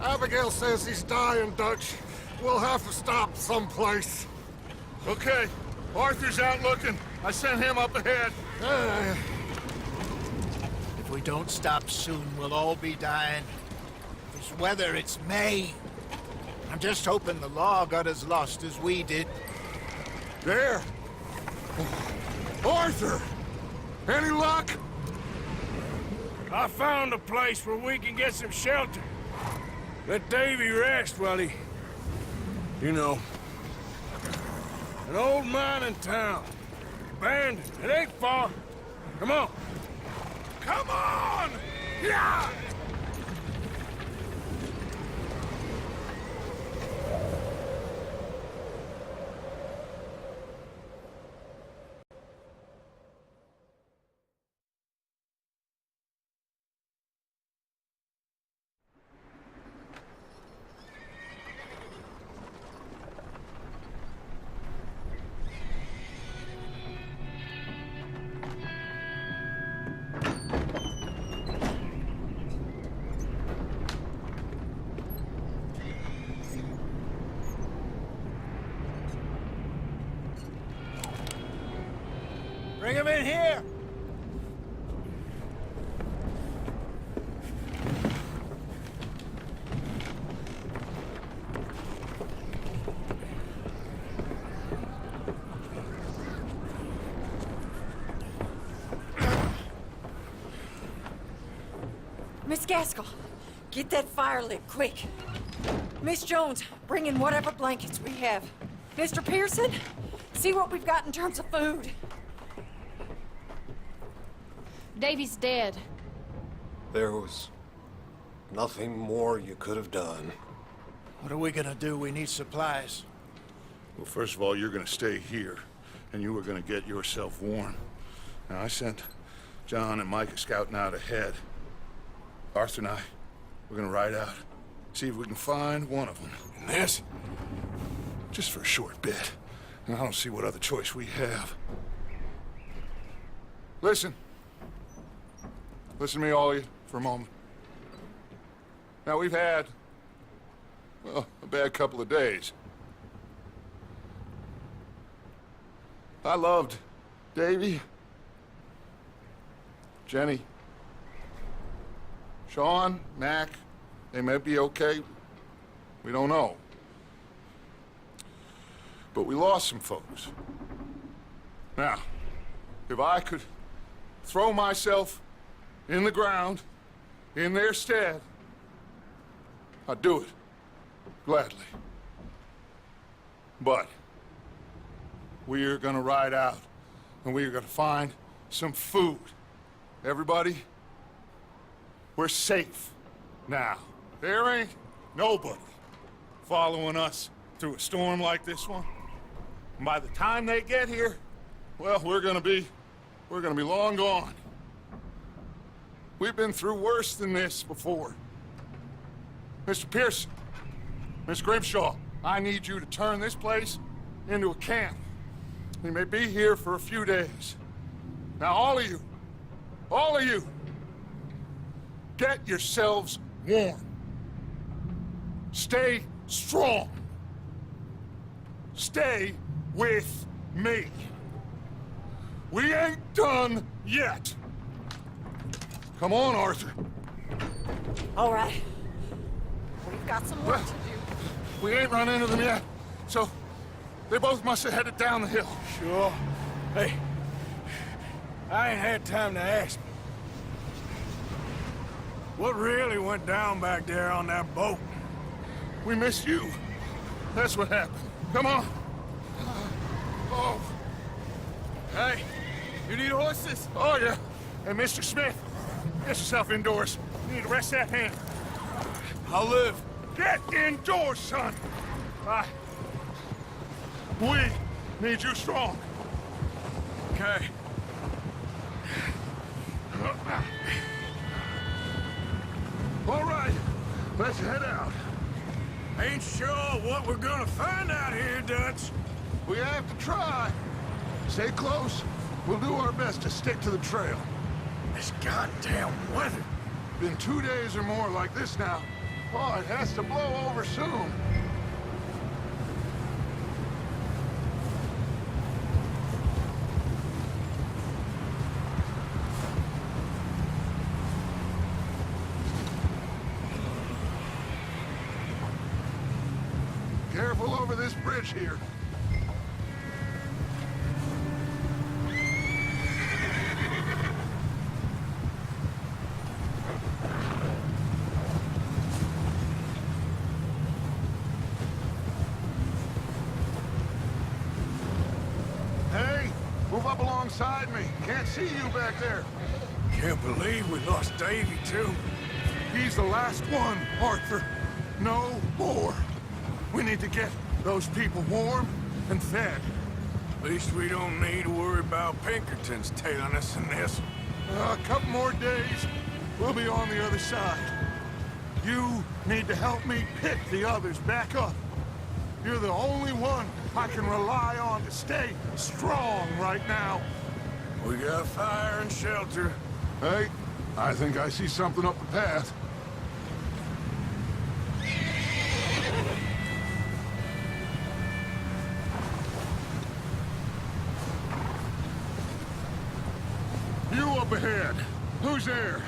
Abigail says he's dying, Dutch. We'll have to stop someplace. Okay. Arthur's out looking. I sent him up ahead. If we don't stop soon, we'll all be dying. This weather, it's May. I'm just hoping the law got as lost as we did. There! Arthur! Any luck? I found a place where we can get some shelter. Let Davy rest while he... You know. An old mining town. Abandoned. It ain't far. Come on. Come on! Yeah! Bring him in here! Miss Gaskell, get that fire lit, quick. Miss Jones, bring in whatever blankets we have. Mr. Pearson, see what we've got in terms of food. Davy's dead. There was nothing more you could have done. What are we gonna do? We need supplies. Well, first of all, you're gonna stay here, and you are gonna get yourself warm. Now, I sent John and Micah scouting out ahead. Arthur and I, we're gonna ride out, see if we can find one of them. And this, just for a short bit. And I don't see what other choice we have. Listen. Listen to me, all of you, for a moment. Now, we've had, well, a bad couple of days. I loved Davy, Jenny, Sean, Mac. They may be okay. We don't know. But we lost some folks. Now, if I could throw myself in the ground, in their stead, I'd do it, gladly. But we are gonna ride out, and we are gonna find some food. Everybody, we're safe now. There ain't nobody following us through a storm like this one. And by the time they get here, well, we're gonna be long gone. We've been through worse than this before. Mr. Pearson, Miss Grimshaw, I need you to turn this place into a camp. We may be here for a few days. Now, all of you, get yourselves warm. Stay strong. Stay with me. We ain't done yet. Come on, Arthur. All right. We've got some work to do. We ain't run into them yet, so they both must have headed down the hill. Sure. Hey, I ain't had time to ask. What really went down back there on that boat? We missed you. That's what happened. Come on. Oh. Hey, you need horses? Oh, yeah. Hey, Mr. Smith, get yourself indoors. You need to rest that hand. I'll live. Get indoors, son. We need you strong. Okay. All right, let's head out. Ain't sure what we're gonna find out here, Dutch. We have to try. Stay close. We'll do our best to stick to the trail. This goddamn weather. Been 2 days or more like this now. Oh, it has to blow over soon. Careful over this bridge here. Hey, move up alongside me. Can't see you back there. Can't believe we lost Davy, too. He's the last one, Arthur. No more. We need to get those people warm and fed. At least we don't need to worry about Pinkertons tailing us in this. A couple more days, we'll be on the other side. You need to help me pick the others back up. You're the only one I can rely on to stay strong right now. We got fire and shelter. Hey, I think I see something up the path. You up ahead. Who's there?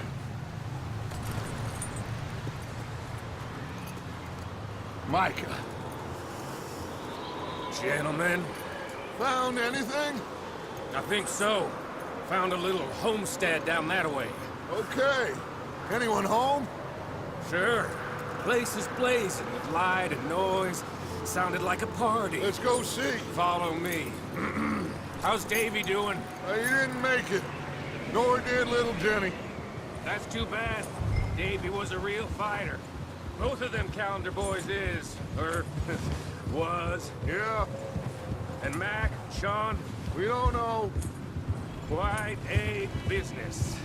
Micah. Gentlemen, Found anything? I think so. Found a little homestead down that way. Okay. Anyone home? Sure. Place is blazing with light and noise. Sounded like a party. Let's go see. Follow me. How's Davy doing? He didn't make it. Nor did little Jenny. That's too bad. Davy was a real fighter. Both of them Calendar boys is, or was. Yeah, And Mac, Sean, we don't know. quite a business.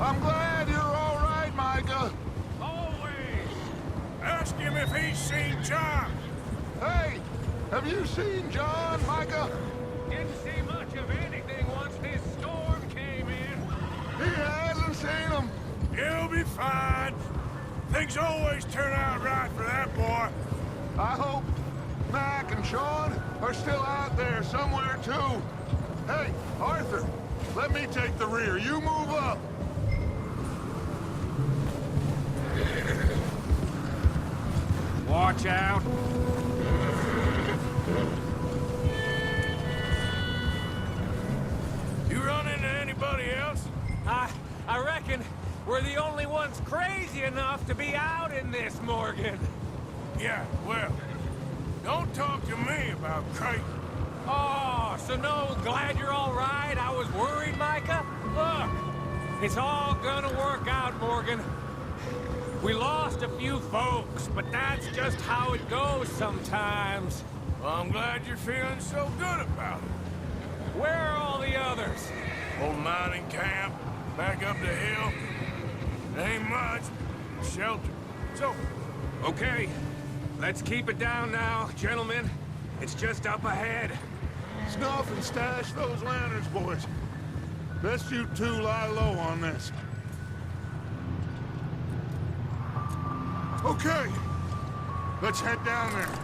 I'm glad you're all right, Micah. Always. Ask him if he's seen John. Hey, have you seen John, Micah? Didn't see much of anything once this storm came in. He hasn't seen him. He'll be fine. Things always turn out right for that boy. I hope Mac and Sean are still out there somewhere, too. Hey, Arthur, let me take the rear. You move up. Watch out. You run into anybody else? I reckon we're the only ones crazy enough to be out in this, Morgan. Yeah, well, don't talk to me about Creighton. Oh, so no, glad you're all right. I was worried, Micah. Look, it's all gonna work out, Morgan. We lost a few folks, but that's just how it goes sometimes. Well, I'm glad you're feeling so good about it. Where are all the others? Old mining camp, back up the hill. Ain't much. Shelter. So, Okay, let's keep it down now, gentlemen. It's just up ahead. Snuff and stash those lanterns, boys. Best you two lie low on this. Okay, let's head down there.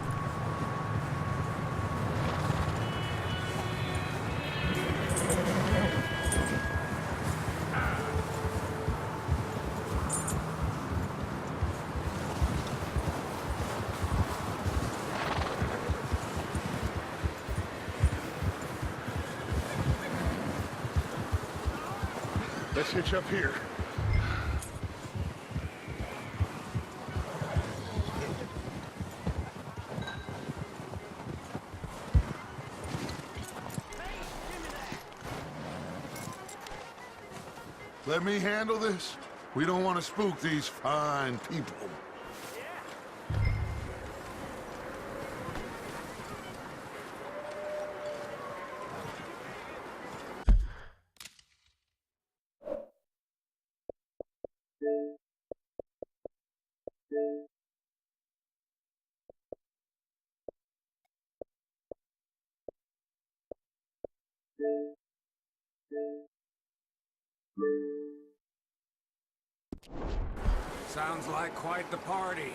Let's hitch up here. Let me handle this. We don't want to spook these fine people. Sounds like quite the party.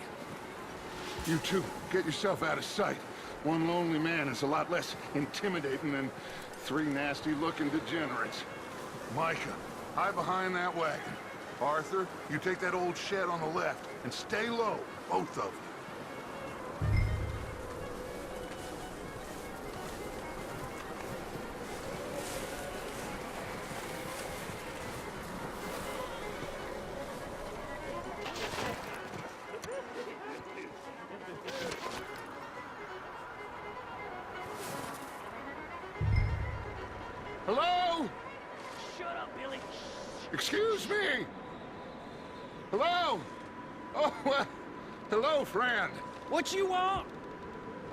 You two, get yourself out of sight. One lonely man is a lot less intimidating than three nasty-looking degenerates. Micah, hide behind that wagon. Arthur, you take that old shed on the left, and stay low, both of you. Hello? Shut up, Billy. Excuse me? Hello? Oh, hello, friend. What you want?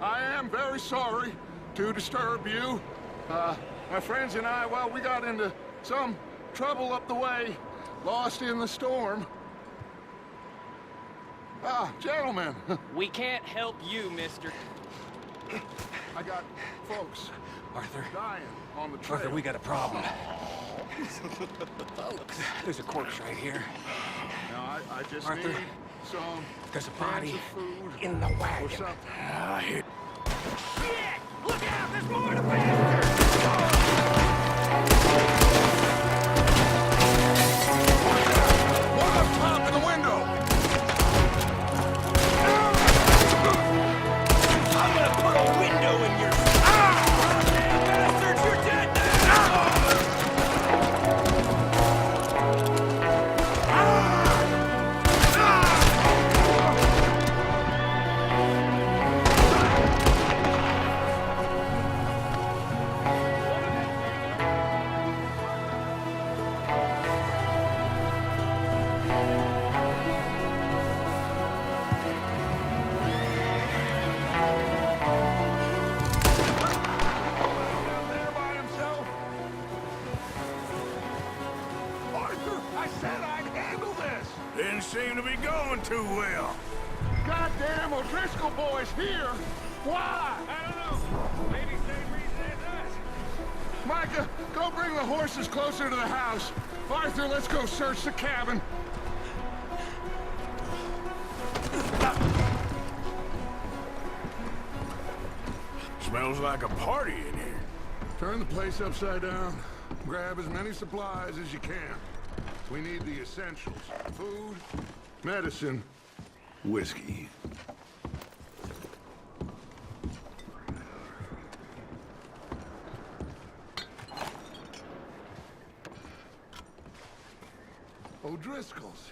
I am very sorry to disturb you. My friends and I, well, we got into some trouble up the way, lost in the storm. Ah, gentlemen, We can't help you, mister. I got folks Arthur. dying on the trail. Arthur, we got a problem. There's a corpse right here. Now, I just Arthur, need some There's a cans body of food in the or wagon. something. Here. Shit! Look out! There's more to bastard! One up top in the window! I'm gonna put a window in your... Ah! Damn bastards, you're dead now! Down there by himself? Arthur, I said I'd handle this! Didn't seem to be going too well. Goddamn O'Driscoll boys here! Why? I don't know. Maybe same reason as us. Micah, go bring the horses closer to the house. Arthur, let's go search the cabin. Smells like a party in here. Turn the place upside down. Grab as many supplies as you can. We need the essentials. Food, medicine, whiskey. O'Driscoll's.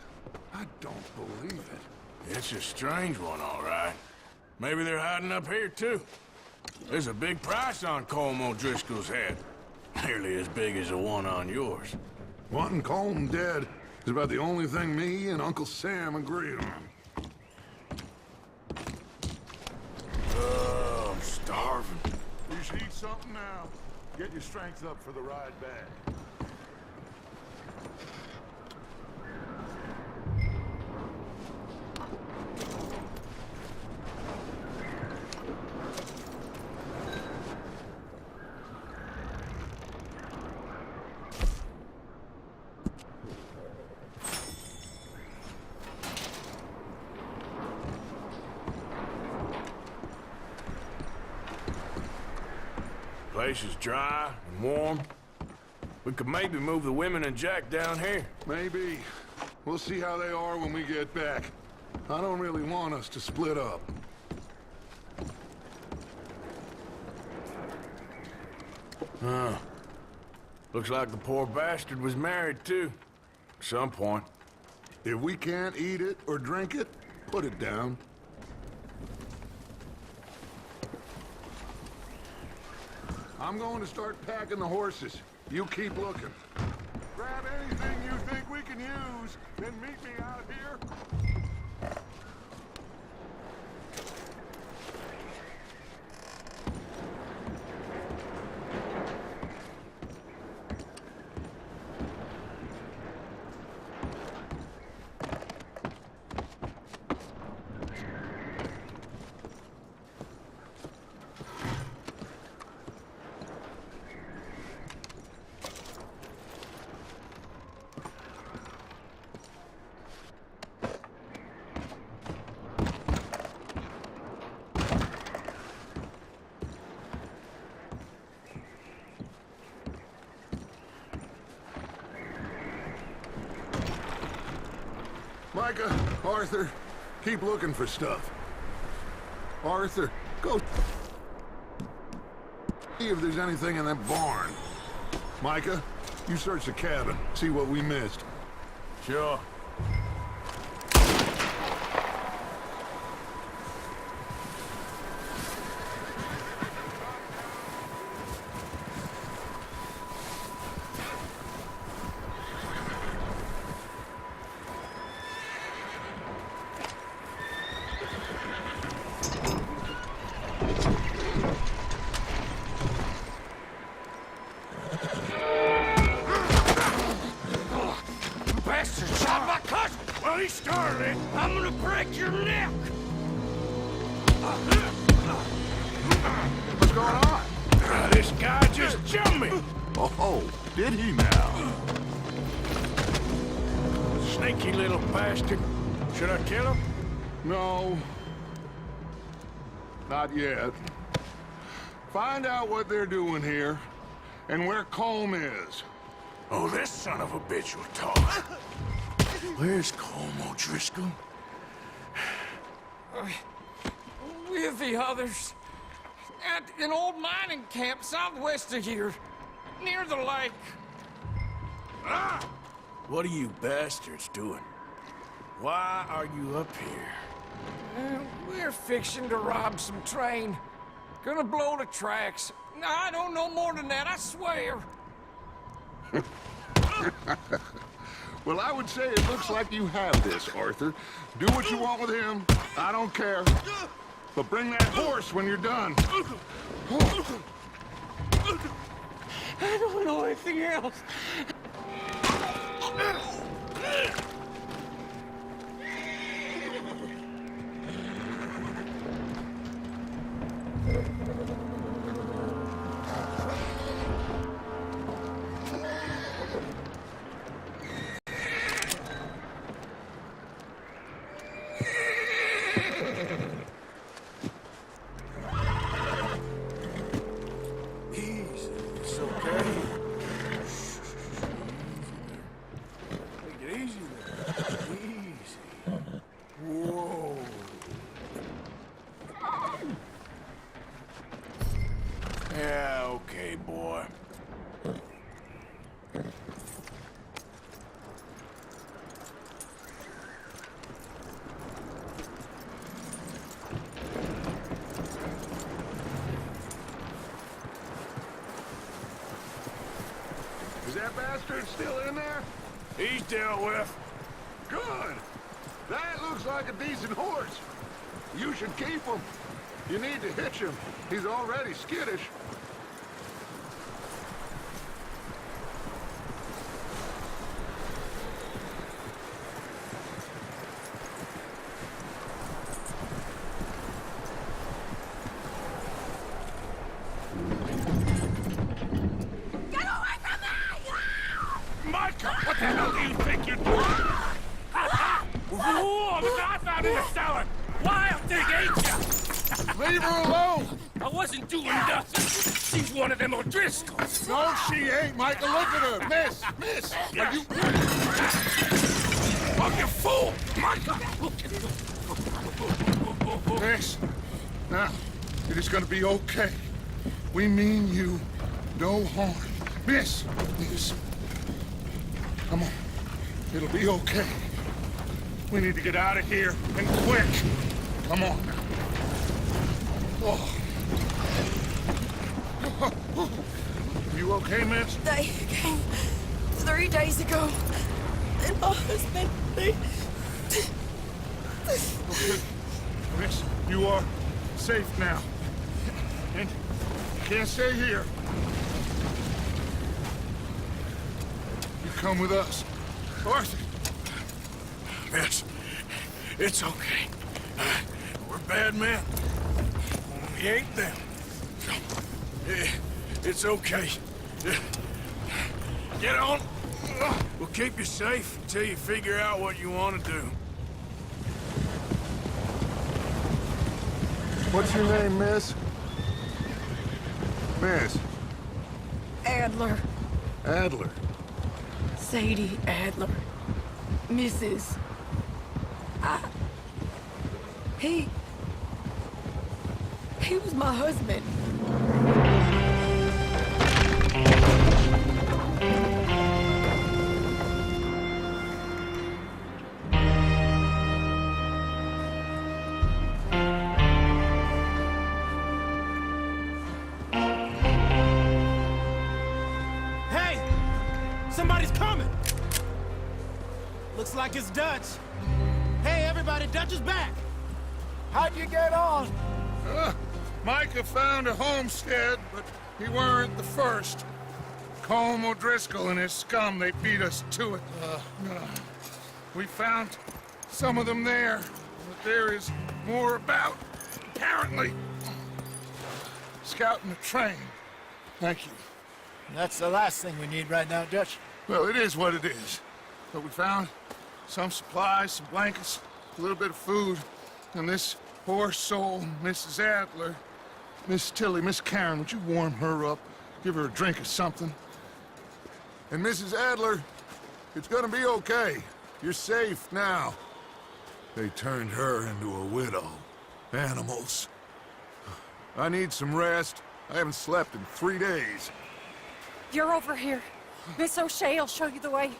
I don't believe it. It's a strange one, all right. Maybe they're hiding up here, too. There's a big price on Colm O'Driscoll's head. Nearly as big as the one on yours. Wanting Colm dead is about the only thing me and Uncle Sam agree on. Oh, I'm starving. You should eat something now. Get your strength up for the ride back. Place is dry and warm. We could maybe move the women and Jack down here. Maybe. We'll see how they are when we get back. I don't really want us to split up. Looks like the poor bastard was married, too. At some point. If we can't eat it or drink it, put it down. I'm going to start packing the horses. You keep looking. Grab anything you think we can use, then meet me out here. Micah, Arthur, keep looking for stuff. Arthur, go see if there's anything in that barn. Micah, you search the cabin, see what we missed. Sure. Bastard shot my cousin! Well, he started it. I'm gonna break your neck! What's going on? This guy just jumped me. Oh, did he now? Sneaky little bastard. Should I kill him? No. Not yet. Find out what they're doing here, and where Colm is. Oh, this son of a bitch will talk. Where's Colm O'Driscoll? With the others. At an old mining camp southwest of here. Near the lake. Ah! What are you bastards doing? Why are you up here? We're fixing to rob some train. Gonna blow the tracks. I don't know more than that, I swear. Well, I would say it looks like you have this, Arthur. Do what you want with him. I don't care. But bring that horse when you're done. I don't know anything else. It's okay. Take it easy there. Easy. Whoa. Yeah, okay, boy. Is that bastard still in there? He's dealt with. Good. That looks like a decent horse. You should keep him. You need to hitch him. He's already skittish. Micah, what the hell do you think you're doing? Whoa, the knife out in the cellar! Wild thing, ain't ya? Leave her alone! I wasn't doing nothing. She's one of them O'Driscolls. No, she ain't, Micah. Look at her. Miss! Miss! Are you... Oh, you fool! Micah! Miss, now, it is gonna be okay. We mean you no harm. Miss! Miss. Come on. It'll be okay. We need to get out of here, and quick. Come on now. Oh. You okay, miss? They came 3 days ago. And my husband, they... Okay. Miss, you are safe now. And you can't stay here. You come with us. Arthur! Miss, it's okay. We're bad men. We ain't them. It's okay. Get on. We'll keep you safe until you figure out what you want to do. What's your name, miss? Miss? Adler. Adler. Sadie Adler. Mrs. He was my husband. Hey! Somebody's coming! Looks like it's Dutch. Hey, everybody, Dutch is back! How'd you get on? Micah found a homestead, but he weren't the first. Colm O'Driscoll and his scum, they beat us to it. We found some of them there, but there is more about, apparently. Scouting the train. Thank you. That's the last thing we need right now, Dutch. Well, it is what it is. But we found some supplies, some blankets, a little bit of food, and this poor soul, Mrs. Adler, Miss Tilly, Miss Karen, would you warm her up? Give her a drink or something? And Mrs. Adler, it's gonna be okay. You're safe now. They turned her into a widow. Animals. I need some rest. I haven't slept in 3 days. You're over here. Miss O'Shea will show you the way.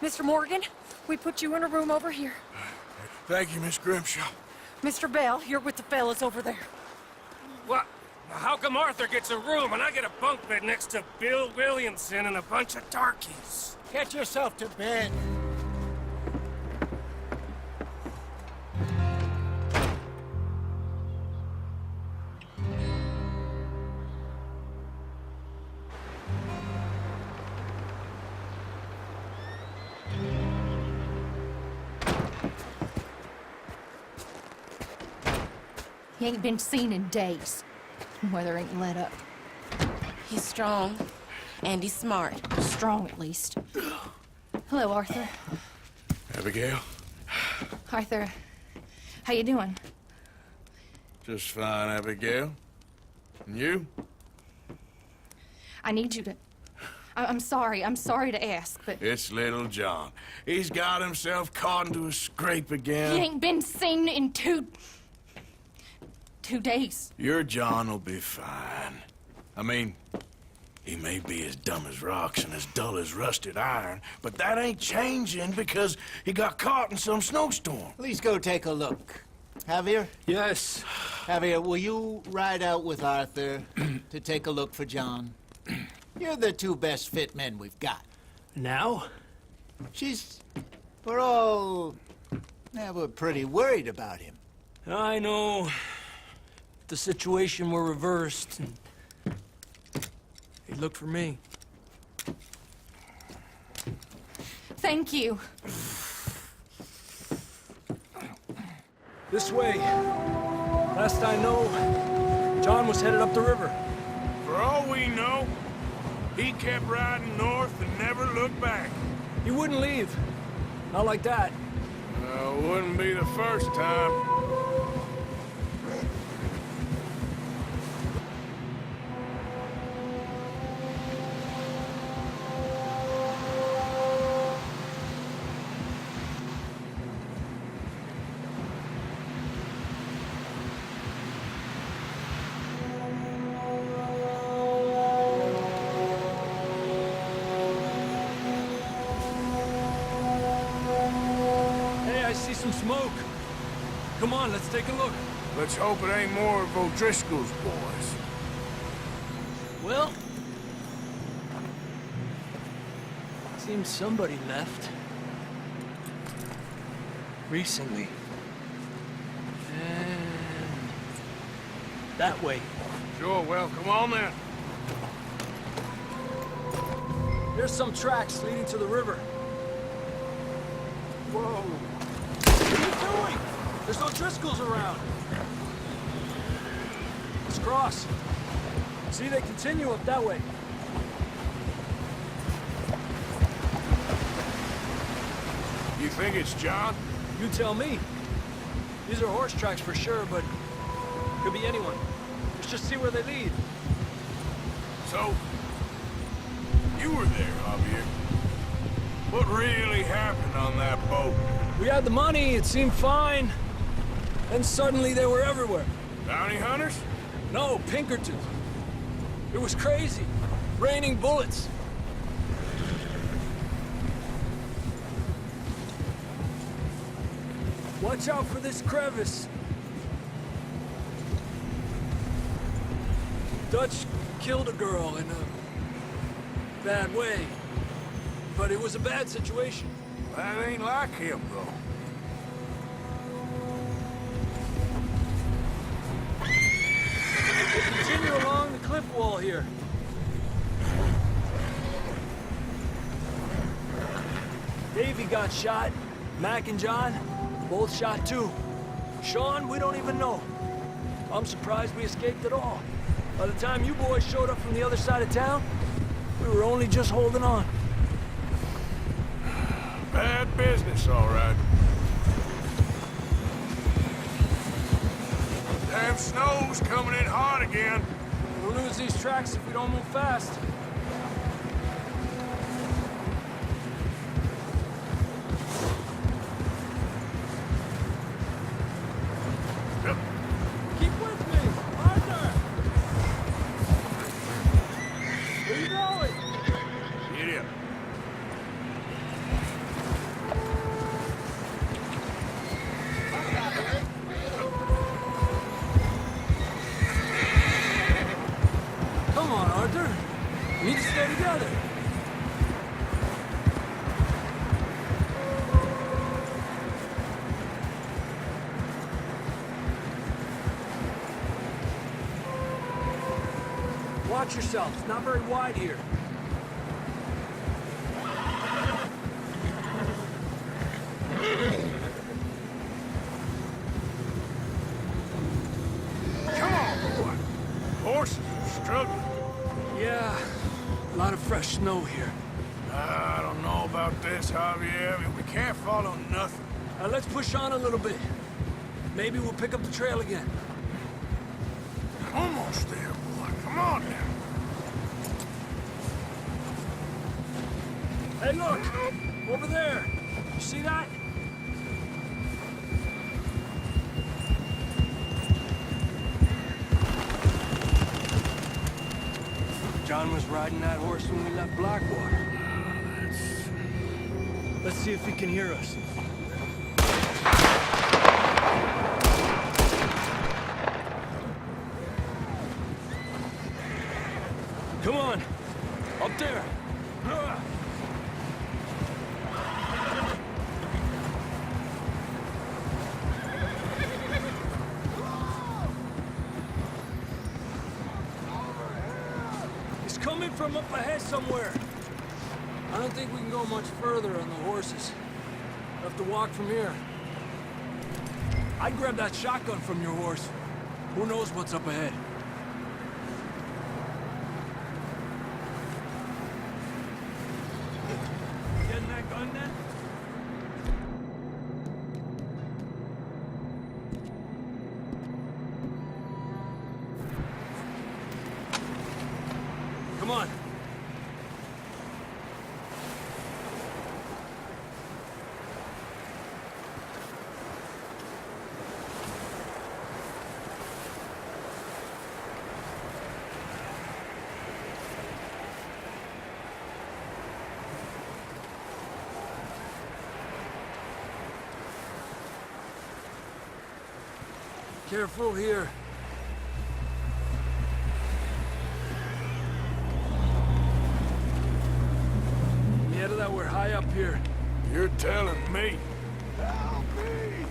Mr. Morgan, we put you in a room over here. Thank you, Miss Grimshaw. Mr. Bell, you're with the fellas over there. What? How come Arthur gets a room and I get a bunk bed next to Bill Williamson and a bunch of darkies? Get yourself to bed. He ain't been seen in days. Weather ain't let up. He's strong, and he's smart. Strong, at least. Hello, Arthur. Abigail? Arthur, how you doing? Just fine, Abigail. And you? I need you to... I'm sorry to ask, but... It's little John. He's got himself caught into a scrape He again. ain't been seen in 2 days. Your John will be fine. I mean, he may be as dumb as rocks and as dull as rusted iron, but that ain't changing because he got caught in some snowstorm. Please go take a look. Javier? Yes. Javier, will you ride out with Arthur to take a look for John? You're the 2 best fit men we've got. Now? We're pretty worried about him. I know. The situation were reversed. He looked for me. Thank you. This way. Last I know, John was headed up the river. For all we know, he kept riding north and never looked back. He wouldn't leave. Not like that. Wouldn't be the first time. Some smoke. Come on, let's take a look. Let's hope it ain't more of O'Driscoll's boys. Well, seems somebody left. Recently. And that way. Sure, well, come on then. There's some tracks leading to the river. Whoa. What are you doing? There's no Driscolls around. Let's cross. See, they continue up that way. You think it's John? You tell me. These are horse tracks for sure, but could be anyone. Let's just see where they lead. So, you were there, Javier. What really happened on that boat? We had the money, it seemed fine. Then suddenly they were everywhere. Bounty hunters? No, Pinkertons. It was crazy. Raining bullets. Watch out for this crevice. Dutch killed a girl in a bad way. But it was a bad situation. That ain't like him, though. Continue along the cliff wall here. Davey got shot. Mac and John, both shot too. Sean, we don't even know. I'm surprised we escaped at all. By the time you boys showed up from the other side of town, we were only just holding on. Bad business, all right. Damn snow's coming in hard again. We'll lose these tracks if we don't move fast. Keep with me! Arthur! Where you going? Get him. Come on, Arthur. We need to stay together. Watch yourself. It's not very wide here. Come on, boy. Horses are struggling. Yeah, a lot of fresh snow here. I don't know about this, Javier. I mean, we can't follow nothing. Let's push on a little bit. Maybe we'll pick up the trail again. Almost there, boy. Come on now. Hey, look! Over there! You see that? John was riding that horse when we left Blackwater. Let's see if he can hear us. Come on! Up there! He's coming from up ahead somewhere. I don't think we can go much further on the horses. We'll have to walk from here. I'd grab that shotgun from your horse. Who knows what's up ahead? Getting that gun then? Come on. Careful here. Yeah, that we're high up here. You're telling me. Help me!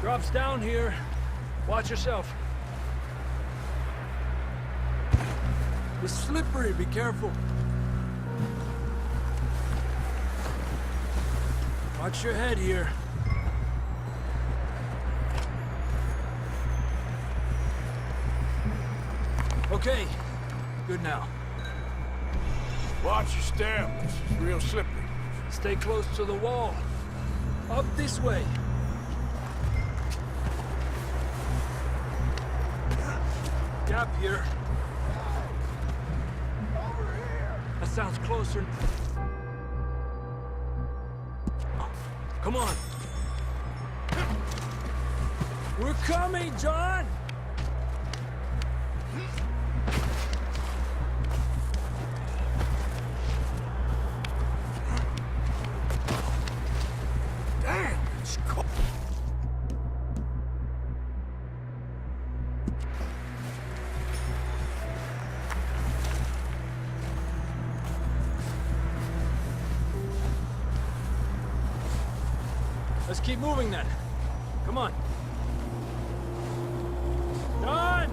Drops down here. Watch yourself. It's slippery, be careful. Watch your head here. Okay, good now. Watch your step. This is real slippery. Stay close to the wall. Up this way. Gap here. That sounds closer. Come on. We're coming, John! Damn, it's cold. Let's keep moving then. Come on. John!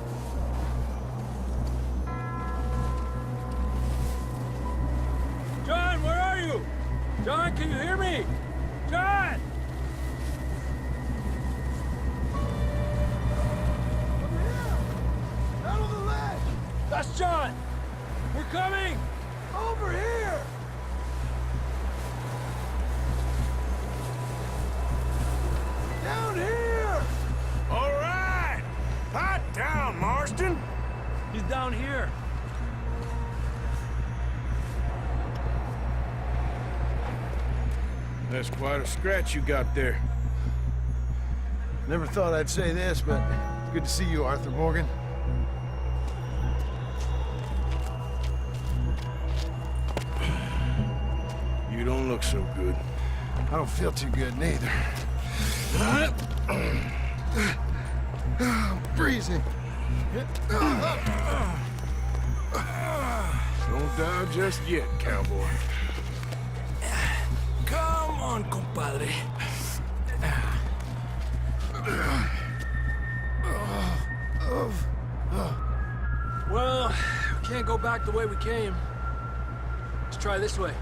John, where are you? John, can you hear me? John! Out on the ledge! That's John! We're coming! Over here! Down here! All right! Pipe down, Marston! He's down here. That's quite a scratch you got there. Never thought I'd say this, but it's good to see you, Arthur Morgan. You don't look so good. I don't feel too good, neither. I'm freezing. Don't die just yet, cowboy. Come on, compadre. Well, we can't go back the way we came. Let's try this way.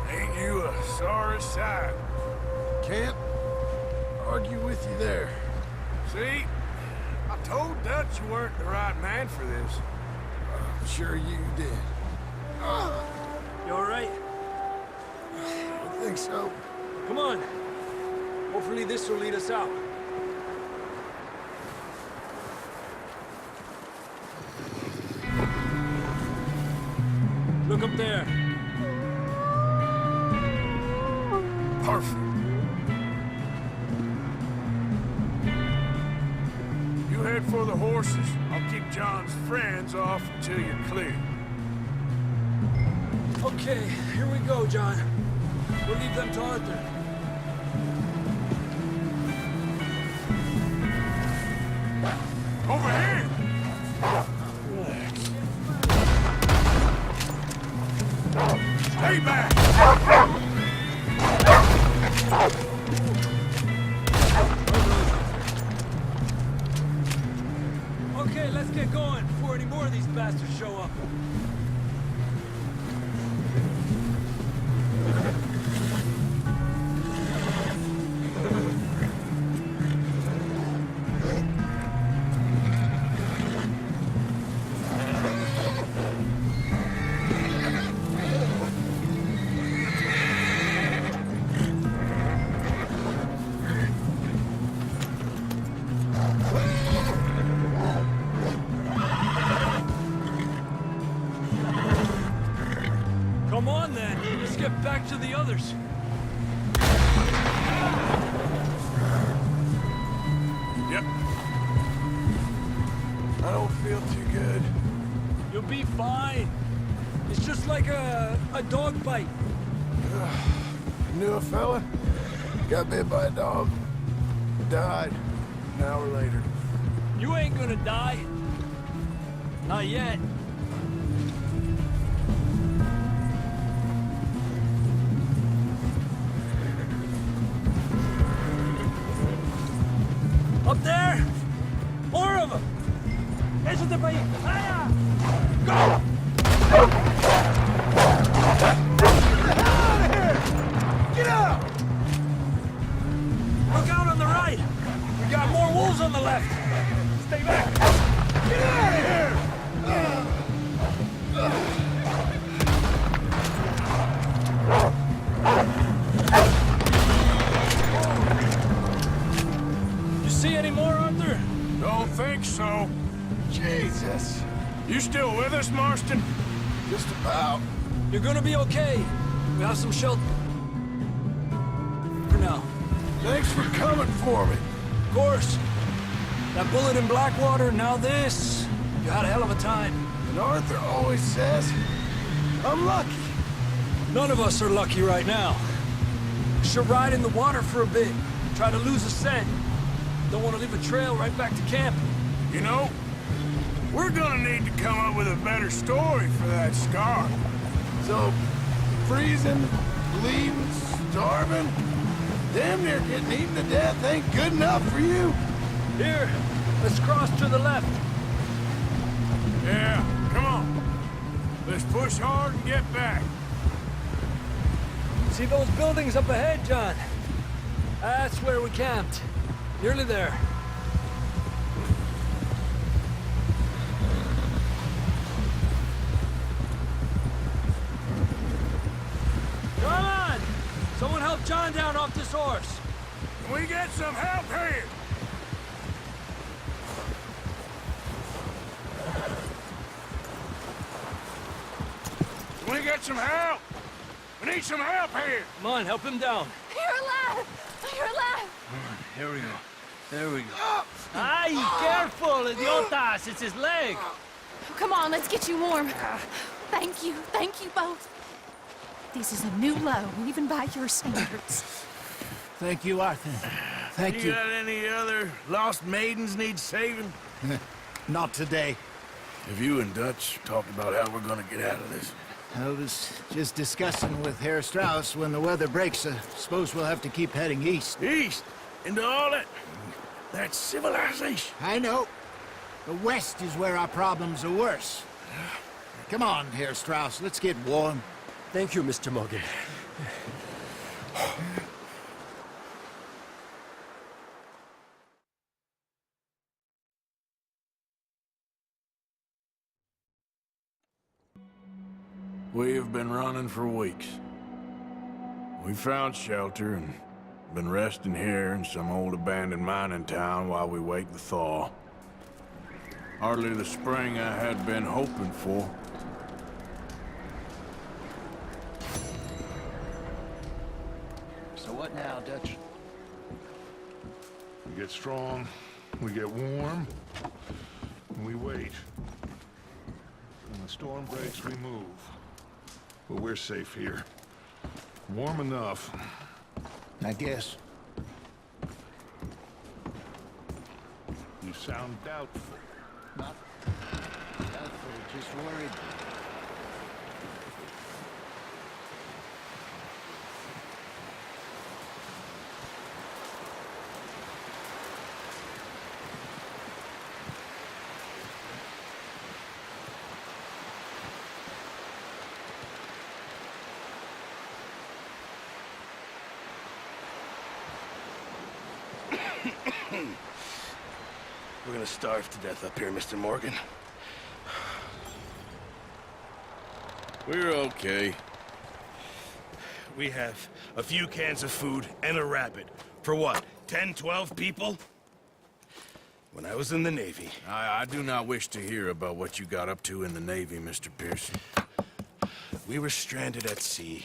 Ain't you a sorry sight? Can't argue with you there. See? I told Dutch you weren't the right man for this. I'm sure you did. You all right? I think so. Come on. Hopefully this will lead us out. Look up there. Perfect. You head for the horses. I'll keep John's friends off until you're clear. Okay, here we go, John. We'll leave them to Arthur. Over here! Stay back! Okay, let's get going before any more of these bastards show up. Come on then, let's get back to the others. Yep. I don't feel too good. You'll be fine. It's just like a dog bite. Knew a fella? Got bit by a dog. Died an hour later. You ain't gonna die. Not yet. Up there! More of them! Échate para allá! ¡Allá! Go! Get out! Look out on the right! We got more wolves on the left! Stay back! Get out of here! You see any more, Arthur? Don't think so. Jesus. You still with us, Marston? Just about. You're gonna be okay. We have some shelter for now. Thanks for coming for me. Of course. That bullet in Blackwater, now this. You had a hell of a time. And Arthur always says, I'm lucky. None of us are lucky right now. Should ride in the water for a bit. Try to lose a scent. Don't want to leave a trail right back to camp. You know, we're gonna need to come up with a better story for that scar. So, freezing, bleeding, starving, damn near getting eaten to death ain't good enough for you? Here, let's cross to the left. Yeah, come on. Let's push hard and get back. See those buildings up ahead, John? That's where we camped. Nearly there. Come on! Someone help John down off this horse. Can we get some help here? Can we get some help? We need some help here. Come on, help him down. You're alive! You're alive! Here we go. There we go. Ay, careful, idiotas! It's his leg. Oh, come on, let's get you warm. Thank you both. This is a new low, even by your standards. Thank you, Arthur. Thank You you. got any other lost maidens need saving? Not today. Have you and Dutch talked about how we're gonna get out of this? I was just discussing with Herr Strauss when the weather breaks. I suppose we'll have to keep heading east. East? Into all that civilization? I know. The west is where our problems are worse. Come on, Herr Strauss, let's get warm. Thank you, Mr. Morgan. We have been running for weeks. We found shelter and been resting here in some old abandoned mining town while we wait the thaw. Hardly the spring I had been hoping for. So what now, Dutch? We get strong, we get warm, and we wait. When the storm breaks, we move. But we're safe here. Warm enough. I guess. You sound doubtful. Not doubtful, just worried. We're gonna starve to death up here, Mr. Morgan. We're okay. We have a few cans of food and a rabbit. For what, 10, 12 people? When I was in the Navy... I do not wish to hear about what you got up to in the Navy, Mr. Pearson. We were stranded at sea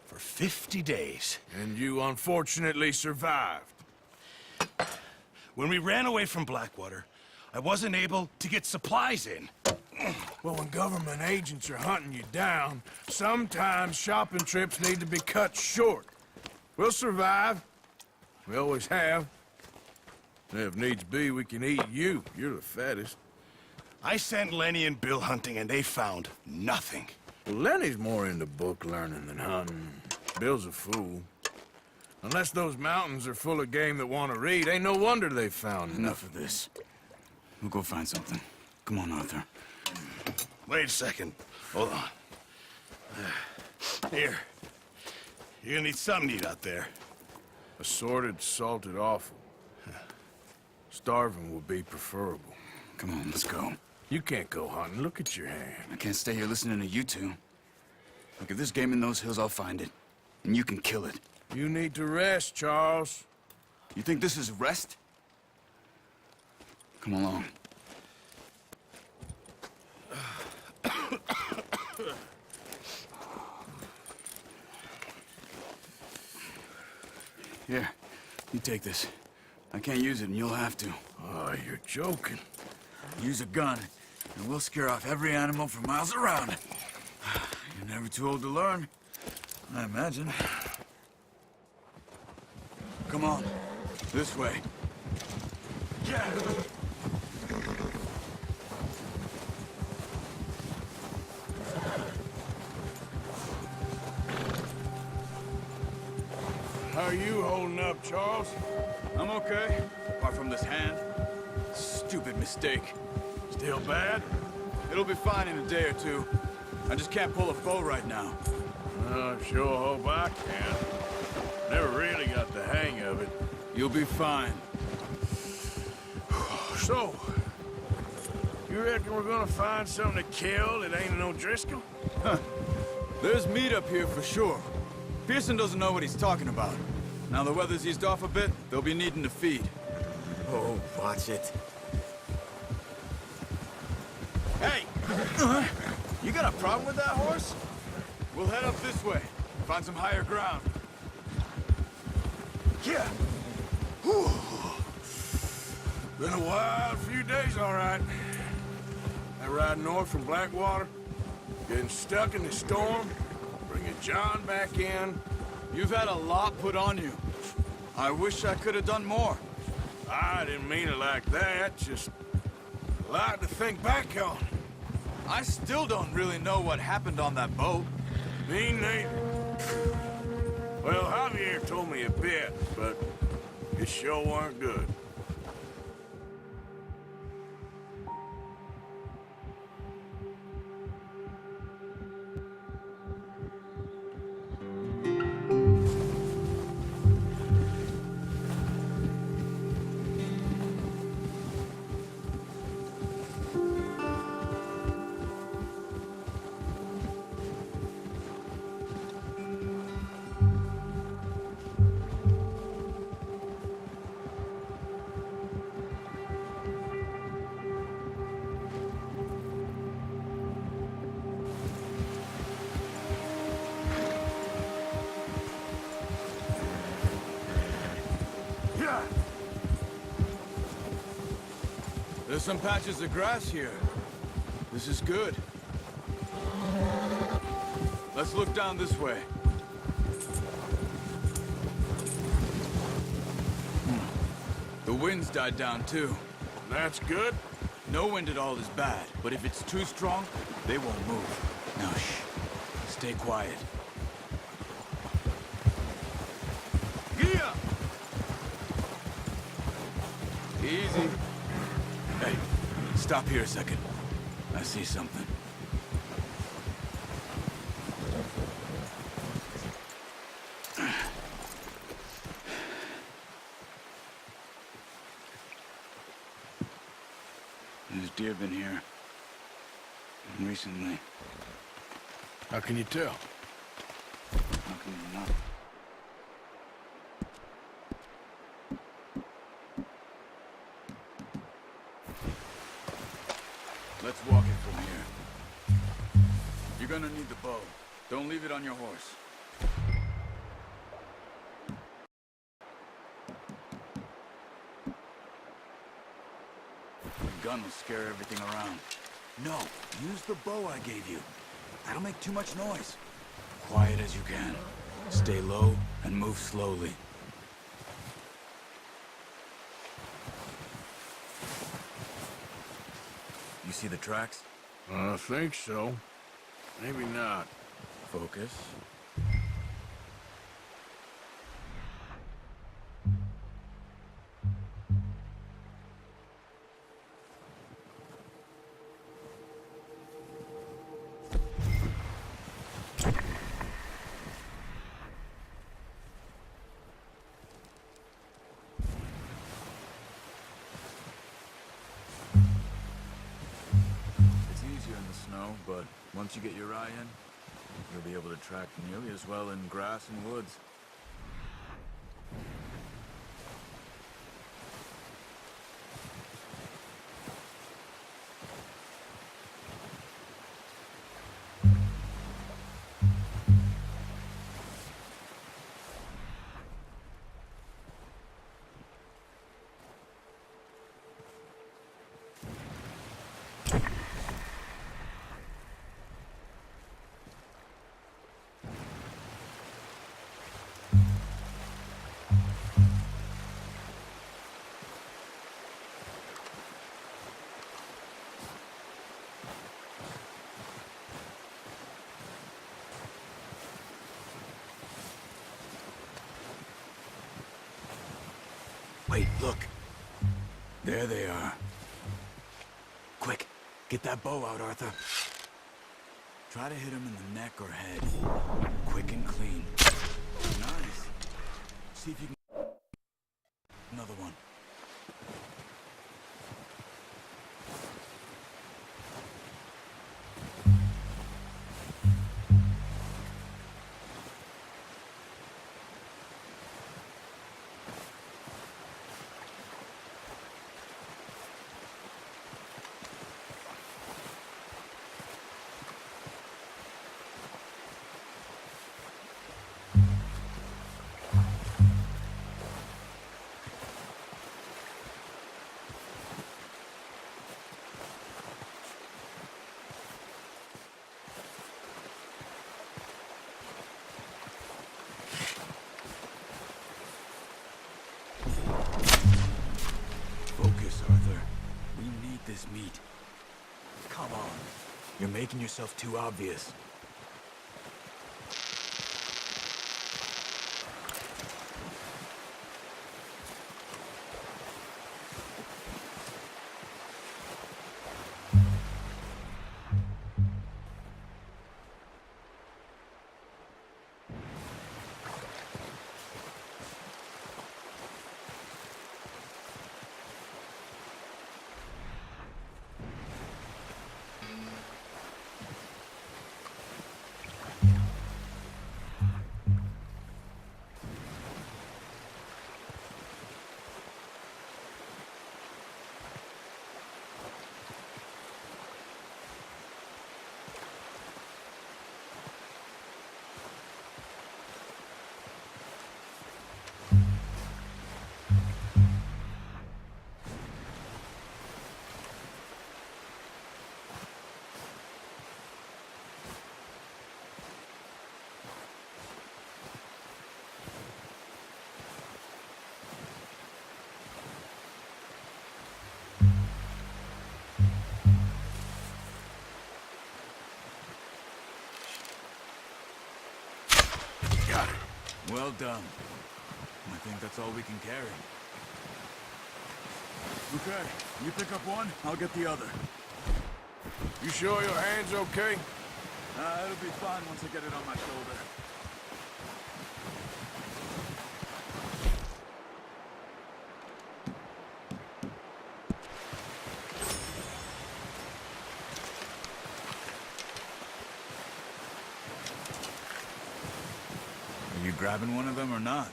for 50 days. And you unfortunately survived. When we ran away from Blackwater, I wasn't able to get supplies in. Well, when government agents are hunting you down, sometimes shopping trips need to be cut short. We'll survive. We always have. And if needs be, we can eat you. You're the fattest. I sent Lenny and Bill hunting, and they found nothing. Well, Lenny's more into book learning than hunting. Bill's a fool. Unless those mountains are full of game that want to read, ain't no wonder they found Enough of this. We'll go find something. Come on, Arthur. Wait a second. Hold on. Here. You're gonna need something to eat out there. Assorted, salted offal. Starving would be preferable. Come on, let's go. You can't go hunting. Look at your hand. I can't stay here listening to you two. Look, if there's game in those hills, I'll find it. And you can kill it. You need to rest, Charles. You think this is rest? Come along. Here, you take this. I can't use it, and you'll have to. Oh, you're joking. Use a gun, and we'll scare off every animal for miles around. You're never too old to learn, I imagine. Come on, this way. Yeah. How are you holding up, Charles? I'm okay, apart from this hand. Stupid mistake. Still bad? It'll be fine in a day or two. I just can't pull a bow right now. I sure hope I can. Never really got the hang of it. You'll be fine. So, you reckon we're gonna find something to kill that ain't an O'Driscoll? Huh. There's meat up here for sure. Pearson doesn't know what he's talking about. Now the weather's eased off a bit, they'll be needing to feed. Oh, watch it. Hey! You got a problem with that horse? We'll head up this way. Find some higher ground. Yeah. Whew. Been a wild few days, all right. I ride north from Blackwater, getting stuck in the storm, bringing John back in. You've had a lot put on you. I wish I could have done more. I didn't mean it like that, just a lot to think back on. I still don't really know what happened on that boat. Me neither. Well, Javier told me a bit, but it sure weren't good. There's some patches of grass here. This is good. Let's look down this way. The wind's died down too. That's good. No wind at all is bad, but if it's too strong, they won't move. Now shh. Stay quiet. Yeah! Easy. Hey, stop here a second. I see something. There's deer been here. Recently. How can you tell? How can you not? Let's walk it from here. You're gonna need the bow. Don't leave it on your horse. The gun will scare everything around. No, use the bow I gave you. That'll make too much noise. Quiet as you can. Stay low and move slowly. You see the tracks? I think so. Maybe not. Focus. Snow, but once you get your eye in, you'll be able to track nearly as well in grass and woods. Wait, look. There they are. Quick, get that bow out, Arthur. Try to hit him in the neck or head. Quick and clean. Nice. See if you can... Another one. Focus, Arthur. We need this meat. Come on. You're making yourself too obvious. Got it. Well done. I think that's all we can carry. Okay, you pick up one, I'll get the other. You sure your hand's okay? It'll be fine once I get it on my shoulder. Are you grabbing one of them or not?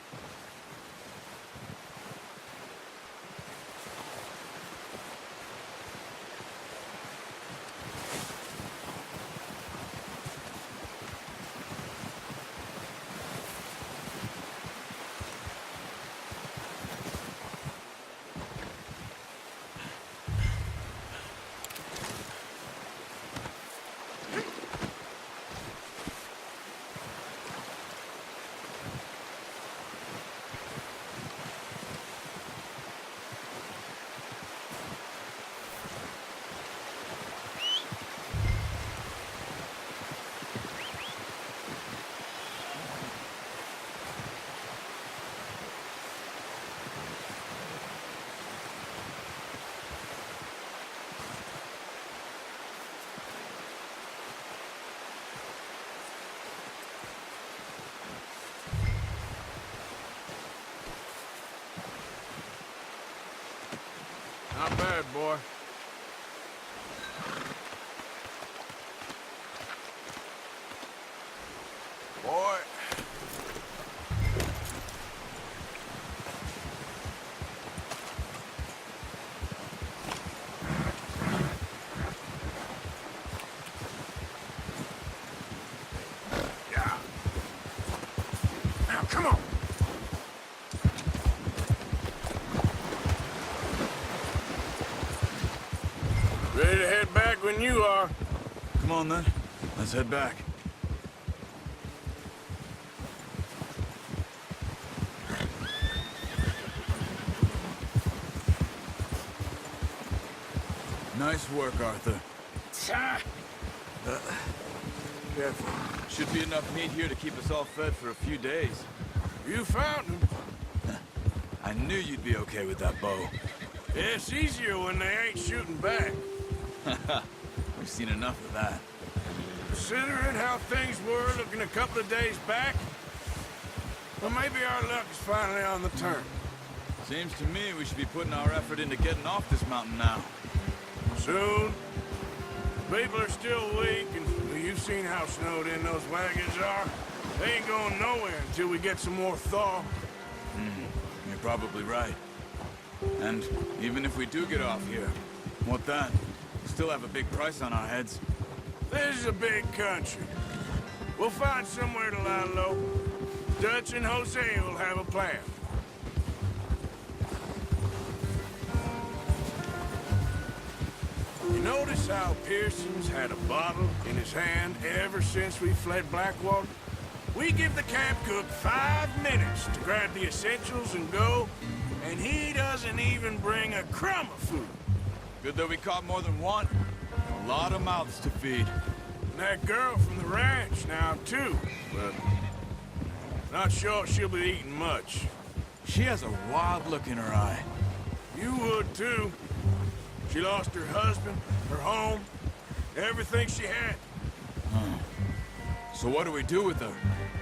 Not bad, boy. Boy. Yeah. Now, come on. Ready to head back when you are. Come on, then. Let's head back. Nice work, Arthur. Careful. Should be enough meat here to keep us all fed for a few days. You found him. I knew you'd be okay with that bow. It's easier when they ain't shooting back. We've seen enough of that. Considering how things were looking a couple of days back, well, maybe our luck is finally on the turn. Seems to me we should be putting our effort into getting off this mountain now. Soon. People are still weak, and well, you've seen how snowed in those wagons are. They ain't going nowhere until we get some more thaw. You're probably right. And even if we do get off here, what then? We still have a big price on our heads. This is a big country. We'll find somewhere to lie low. Dutch and Jose will have a plan. You notice how Pearson's had a bottle in his hand ever since we fled Blackwater? We give the camp cook 5 minutes to grab the essentials and go, and he doesn't even bring a crumb of food. Good that we caught more than one. A lot of mouths to feed. And that girl from the ranch now, too, but not sure she'll be eating much. She has a wild look in her eye. You would, too. She lost her husband, her home, everything she had. So what do we do with her?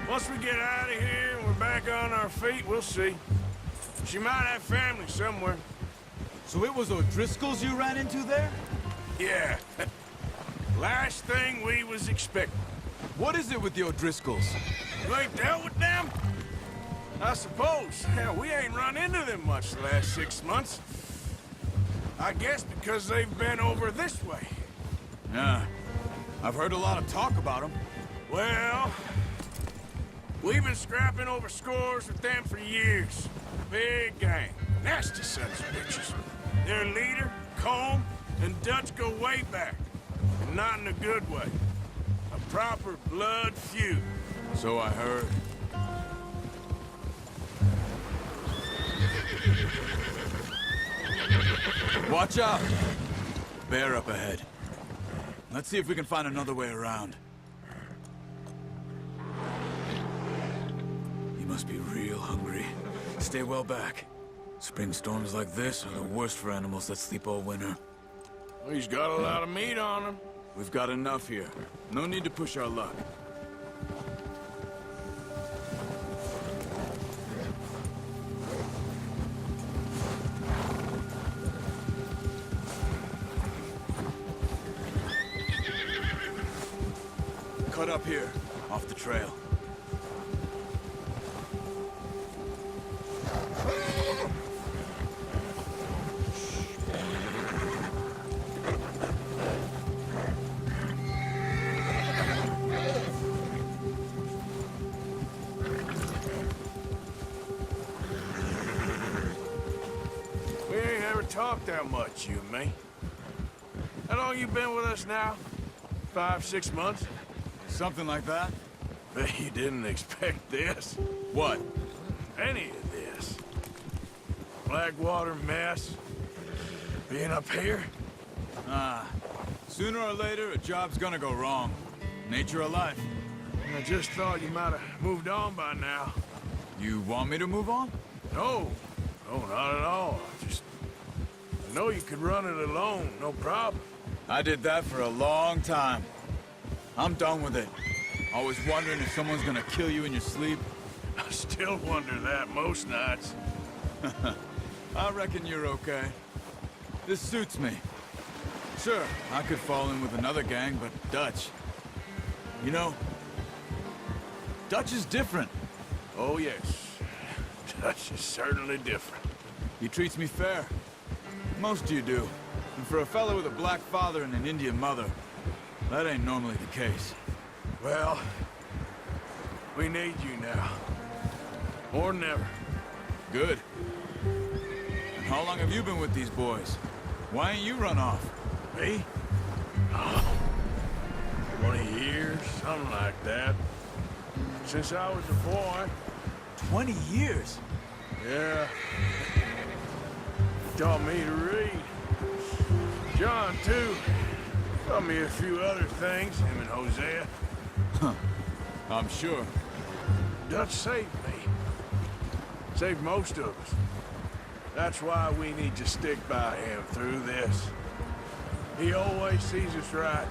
Once we get out of here and we're back on our feet, we'll see. She might have family somewhere. So it was O'Driscoll's you ran into there? Yeah. Last thing we was expecting. What is it with the O'Driscolls? You ain't dealt with them? I suppose. Hell, we ain't run into them much the last 6 months. I guess because they've been over this way. Yeah. I've heard a lot of talk about them. Well, we've been scrapping over scores with them for years. Big gang. Nasty sons of bitches. Their leader, Combe, and Dutch go way back. And not in a good way. A proper blood feud. So I heard. Watch out! Bear up ahead. Let's see if we can find another way around. You must be real hungry. Stay well back. Spring storms like this are the worst for animals that sleep all winter. Well, he's got a lot of meat on him. We've got enough here. No need to push our luck. Cut up here, off the trail. We ain't ever talked that much, you and me. How long you been with us now? 5, 6 months? Something like that? Bet you didn't expect this. What? Any of this. Blackwater mess. Being up here? Sooner or later, a job's gonna go wrong. Nature of life. I just thought you might have moved on by now. You want me to move on? No. No, not at all. I know you could run it alone, no problem. I did that for a long time. I'm done with it. Always wondering if someone's gonna kill you in your sleep. I still wonder that most nights. I reckon you're okay. This suits me. Sure, I could fall in with another gang, but Dutch... You know, Dutch is different. Oh, yes. Dutch is certainly different. He treats me fair. Most of you do. And for a fellow with a black father and an Indian mother, that ain't normally the case. Well, we need you now. More than ever. Good. And how long have you been with these boys? Why ain't you run off? Me? Oh, 20 years, something like that. Since I was a boy. 20 years? Yeah. Taught me to read. John, too. Taught me a few other things, him and Hosea. Huh. I'm sure. Dutch saved me. Saved most of us. That's why we need to stick by him through this. He always sees us right.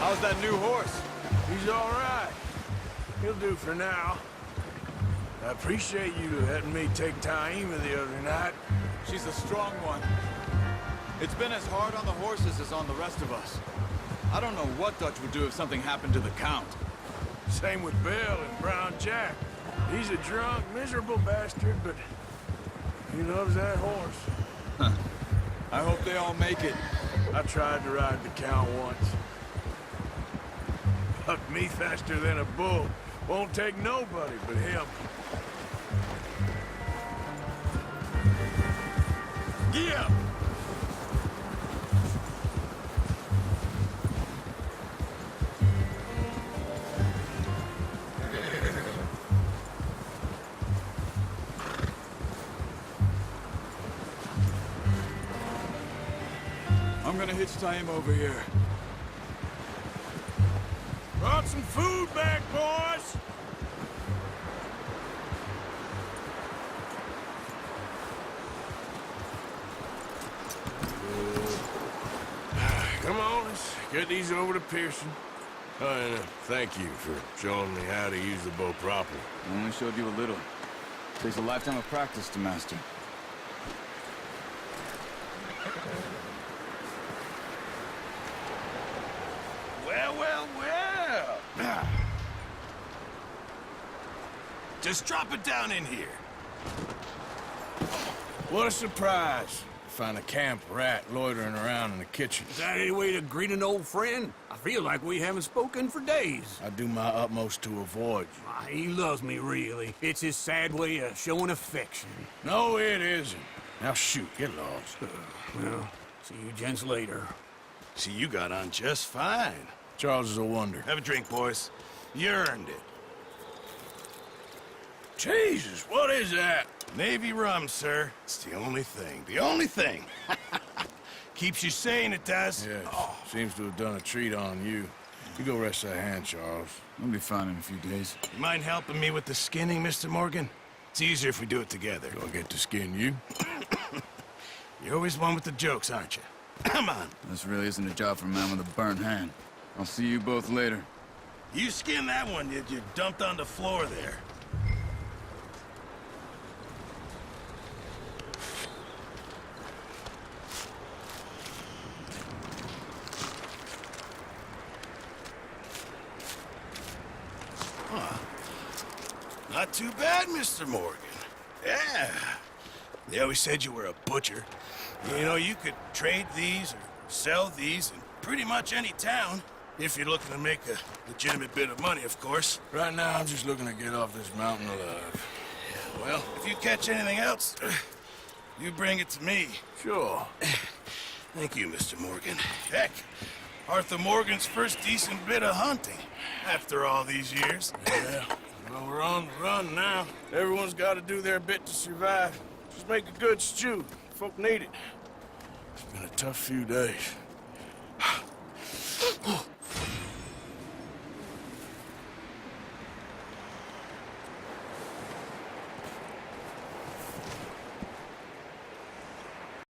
How's that new horse? He's all right. He'll do for now. I appreciate you letting me take Taima the other night. She's a strong one. It's been as hard on the horses as on the rest of us. I don't know what Dutch would do if something happened to the Count. Same with Bill and Brown Jack. He's a drunk, miserable bastard, but he loves that horse. Huh. I hope they all make it. I tried to ride the Count once. Bucked me faster than a bull. Won't take nobody but him. Yeah. I'm gonna hitch Taima over here. Brought some food back, boys! Come on, let's get these over to Pearson. Oh, and thank you for showing me how to use the bow properly. I only showed you a little. Takes a lifetime of practice to master. Well, well, well. Just drop it down in here. What a surprise. Find a camp rat loitering around in the kitchen. Is that any way to greet an old friend? I feel like we haven't spoken for days. I do my utmost to avoid you. He loves me, really. It's his sad way of showing affection. No, it isn't. Now shoot, get lost. Well, see you gents later. See, you got on just fine. Charles is a wonder. Have a drink, boys. You earned it. Jesus, what is that? Navy rum, sir. It's the only thing. The only thing. Keeps you sane, it does. Yes. Seems to have done a treat on you. You go rest that hand, Charles. I'll be fine in a few days. You mind helping me with the skinning, Mr. Morgan? It's easier if we do it together. Do I get to skin you? You're always one with the jokes, aren't you? Come on. This really isn't a job for a man with a burnt hand. I'll see you both later. You skinned that one you dumped on the floor there. Not too bad, Mr. Morgan. Yeah. They always said you were a butcher. You know, you could trade these or sell these in pretty much any town. If you're looking to make a legitimate bit of money, of course. Right now, I'm just looking to get off this mountain alive. Yeah, well, if you catch anything else, you bring it to me. Sure. Thank you, Mr. Morgan. Heck, Arthur Morgan's first decent bit of hunting after all these years. Yeah. Well, we're on the run now. Everyone's got to do their bit to survive. Just make a good stew. Folk need it. It's been a tough few days.